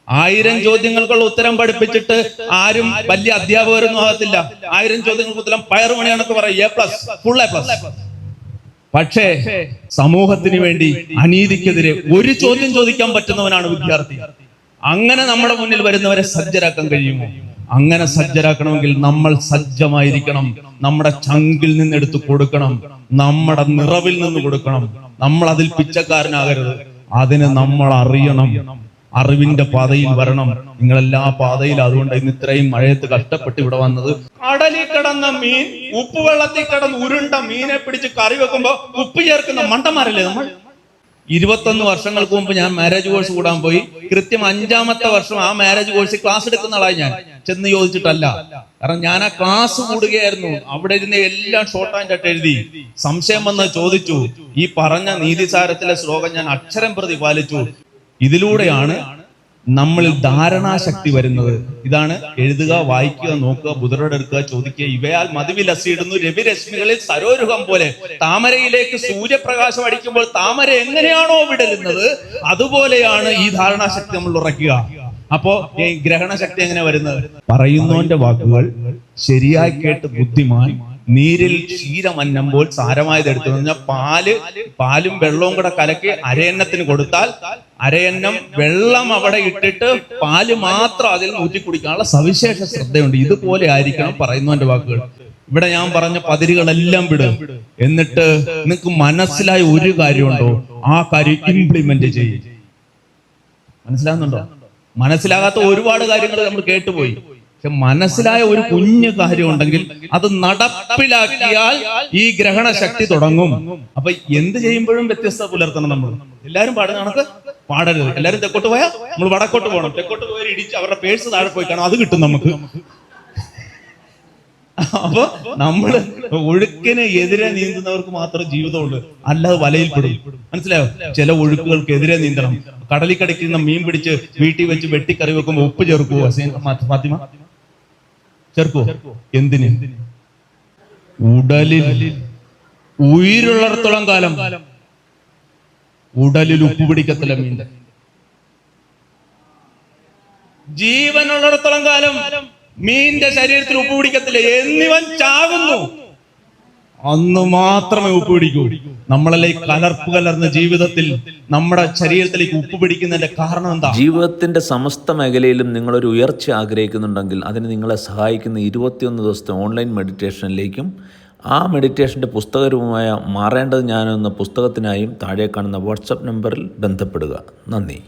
1000 ചോദ്യങ്ങൾക്കുള്ള ഉത്തരം പഠിപ്പിച്ചിട്ട് ആരും വലിയ അധ്യാപകരൊന്നും ആകത്തില്ല. 1000 ചോദ്യങ്ങൾക്ക് ഉത്തരം പയറുമണിയാണെന്നൊക്കെ പറയും, ഫുൾ എ പ്ലസ്. പക്ഷേ സമൂഹത്തിന് വേണ്ടി അനീതിക്കെതിരെ ഒരു ചോദ്യം ചോദിക്കാൻ പറ്റുന്നവനാണ് വിദ്യാർത്ഥി. അങ്ങനെ നമ്മുടെ മുന്നിൽ വരുന്നവരെ സജ്ജരാക്കാൻ കഴിയുമോ? അങ്ങനെ സജ്ജരാക്കണമെങ്കിൽ നമ്മൾ സജ്ജമായിരിക്കണം. നമ്മുടെ ചങ്കിൽ നിന്ന് എടുത്ത് കൊടുക്കണം, നമ്മുടെ നിറവിൽ നിന്ന് കൊടുക്കണം. നമ്മൾ അതിൽ പിച്ചക്കാരനാകരുത്. അതിന് നമ്മൾ അറിയണം, അറിവിന്റെ പാതയിൽ വരണം. നിങ്ങളെല്ലാ പാതയിൽ. അതുകൊണ്ട് ഇന്ന് ഇത്രയും മഴയത്ത് കഷ്ടപ്പെട്ട് ഇവിടെ വന്നത്. കടലിൽ കിടന്ന മീൻ ഉപ്പുവെള്ളത്തിൽ കിടന്ന് ഉരുണ്ട മീനെ പിടിച്ച് കറി വെക്കുമ്പോ ഉപ്പ് ചേർക്കുന്ന മണ്ടന്മാരല്ലേ നമ്മൾ. 21 വർഷങ്ങൾക്ക് മുമ്പ് ഞാൻ മാരേജ് കോഴ്സ് കൂടാൻ പോയി. കൃത്യം 5ാമത്തെ വർഷം ആ മാരേജ് കോഴ്സിൽ ക്ലാസ് എടുക്കുന്ന ആളായി. ഞാൻ ചെന്ന് ചോദിച്ചിട്ടല്ല, കാരണം ഞാൻ ആ ക്ലാസ് കൂടുകയായിരുന്നു. അവിടെ ഇരുന്ന് എല്ലാം ഷോർട്ട് ആൻഡ് ആയിട്ട് എഴുതി. സംശയം വന്ന് ചോദിച്ചു. ഈ പറഞ്ഞ നീതിസാരത്തിലെ ശ്ലോകം ഞാൻ അക്ഷരം പ്രതി പാലിച്ചു. ഇതിലൂടെയാണ് നമ്മളിൽ ധാരണാശക്തി വരുന്നത്. ഇതാണ് എഴുതുക, വായിക്കുക, നോക്കുക, ബുധരോടെടുക്കുക, ചോദിക്കുക. ഇവയാൽ മതിവിലസിടുന്നു രവിരശ്മികളിൽ സരോരുഹം പോലെ. താമരയിലേക്ക് സൂര്യപ്രകാശം അടിക്കുമ്പോൾ താമര എങ്ങനെയാണോ വിടരുന്നത്, അതുപോലെയാണ് ഈ ധാരണാശക്തി നമ്മൾ ഉറക്കുക. അപ്പോ ഈ ഗ്രഹണശക്തി എങ്ങനെ വരുന്നത്? പറയുന്നവന്റെ വാക്കുകൾ ശരിയായി കേട്ട് ബുദ്ധിമാൻ നീരിൽ ക്ഷീരമന്നമ്പോൾ സാരമായത് എടുത്തു പറഞ്ഞാൽ പാലും വെള്ളവും കൂടെ കലക്കി അരയന്നത്തിന് കൊടുത്താൽ അരയന്നം വെള്ളം അവിടെ ഇട്ടിട്ട് പാല് മാത്രം അതിൽ ഊറ്റി കുടിക്കാനുള്ള സവിശേഷ ശ്രദ്ധയുണ്ട്. ഇതുപോലെ ആയിരിക്കണം പറയുന്നവന്റെ വാക്കുകൾ. ഇവിടെ ഞാൻ പറഞ്ഞ പതിരുകളെല്ലാം വിടും. എന്നിട്ട് നിങ്ങൾക്ക് മനസ്സിലായ ഒരു കാര്യമുണ്ടോ, ആ കാര്യം ഇംപ്ലിമെന്റ് ചെയ്യും. മനസ്സിലാകുന്നുണ്ടോ? മനസ്സിലാകാത്ത ഒരുപാട് കാര്യങ്ങൾ നമ്മൾ കേട്ടുപോയി. പക്ഷെ മനസ്സിലായ ഒരു കുഞ്ഞു കാര്യം ഉണ്ടെങ്കിൽ അത് നടപ്പിലാക്കിയാൽ ഈ ഗ്രഹണ ശക്തി തുടങ്ങും. അപ്പൊ എന്ത് ചെയ്യുമ്പോഴും വ്യത്യസ്തത പുലർത്തണം. നമ്മൾ എല്ലാരും പാടുന്ന കണക്ക് പാടരുത്. എല്ലാരും തെക്കോട്ട് പോയാൽ നമ്മൾ വടക്കോട്ട് പോകണം. തെക്കോട്ട് പോയി ഇടിച്ച് അവരുടെ പേഴ്സ് താഴെ പോയി കാണും, അത് കിട്ടും നമുക്ക്. അപ്പൊ നമ്മള് ഒഴുക്കിന് എതിരെ നീന്തുന്നവർക്ക് മാത്രം ജീവിതമുള്ളൂ, അല്ലാതെ വലയിൽപ്പെടും. മനസ്സിലായോ? ചില ഒഴുക്കുകൾക്ക് എതിരെ നീന്തണം. കടലിൽ കടിക്കുന്ന മീൻ പിടിച്ച് വീട്ടിൽ വെച്ച് വെട്ടിക്കറി വെക്കുമ്പോ ഉപ്പ് ചേർക്കുവോ ഫാത്തിമ? ചേർക്കുവോ? എന്തിന്? ഉടലിൽ ഉயிருള്ളിടത്തോളം കാലം ഉടലിൽ ഉപ്പ് പിടിക്കത്തില്ല മീൻ്റെ. ജീവനുള്ളിടത്തോളം കാലം മീന്റെ ശരീരത്തിൽ ഉപ്പ് പിടിക്കത്തില്ല. എന്നിവൻ ചാകുന്നു, അന്ന് മാത്രമേ ഉപ്പ് പിടിക്കൂ. നമ്മളല്ലേ കലർപ്പ് കലർന്ന ജീവിതത്തിൽ നമ്മുടെ ശരീരത്തിലേക്ക് ഉപ്പ് പിടിക്കുന്നതിന്റെ കാരണം എന്താ? ജീവിതത്തിന്റെ സമസ്ത മേഖലയിലും നിങ്ങളൊരു ഉയർച്ച ആഗ്രഹിക്കുന്നുണ്ടെങ്കിൽ അതിന് നിങ്ങളെ സഹായിക്കുന്ന 21 ദിവസത്തെ ഓൺലൈൻ മെഡിറ്റേഷനിലേക്കും ആ മെഡിറ്റേഷൻ്റെ പുസ്തകരൂപമായ മാറേണ്ടത് ഞാൻ എന്ന പുസ്തകത്തിനായും താഴെ കാണുന്ന വാട്സപ്പ് നമ്പറിൽ ബന്ധപ്പെടുക. നന്ദി.